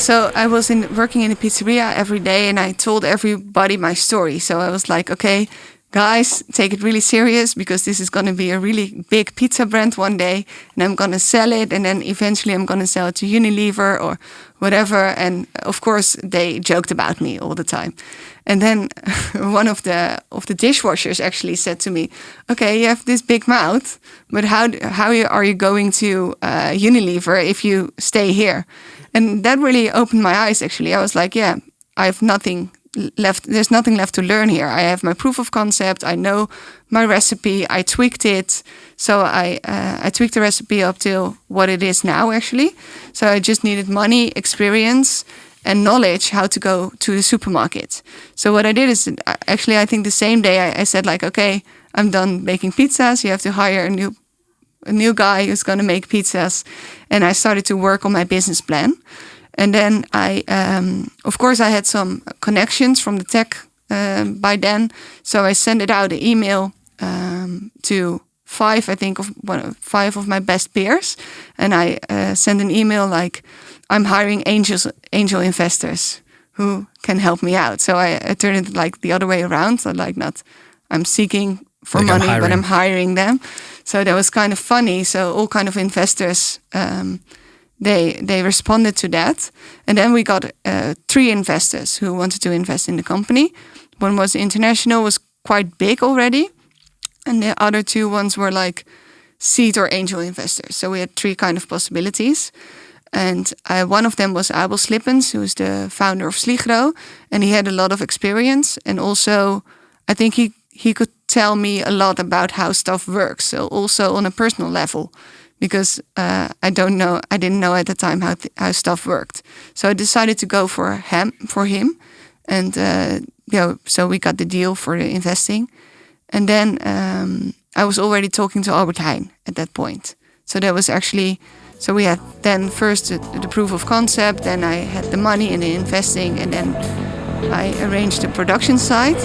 So I was working in a pizzeria every day, and I told everybody my story. So I was like, okay, guys, take it really serious, because this is going to be a really big pizza brand one day, and I'm going to sell it, and then eventually I'm going to sell it to Unilever or whatever. And of course, they joked about me all the time. And then one of the dishwashers actually said to me, okay, you have this big mouth, but how are you going to Unilever if you stay here? And that really opened my eyes, actually. I was like, yeah, I have nothing left. There's nothing left to learn here. I have my proof of concept. I know my recipe. I tweaked it. So I tweaked the recipe up to what it is now, actually. So I just needed money, experience, and knowledge how to go to the supermarket. So what I did is, actually, I think the same day I said, like, okay, I'm done baking pizzas. You have to hire a new guy who's going to make pizzas. And I started to work on my business plan. And then of course, I had some connections from the tech by then. So I sent it out an email to five of my best peers. And I sent an email like, I'm hiring angel investors who can help me out. So I turned it like the other way around. So like, not I'm seeking for like money, but I'm hiring them. So that was kind of funny. So all kind of investors, they responded to that. And then we got 3 investors who wanted to invest in the company. One was international, was quite big already. And the other 2 ones were like seed or angel investors. So we had 3 kind of possibilities. And one of them was Abel Slippens, who is the founder of Sligro. And he had a lot of experience. And also, I think he could tell me a lot about how stuff works. So also on a personal level, because I didn't know at the time how stuff worked. So I decided to go for him. And so we got the deal for the investing. And then I was already talking to Albert Heijn at that point. So that was actually... So we had then first the proof of concept, then I had the money and the investing, and then I arranged the production side.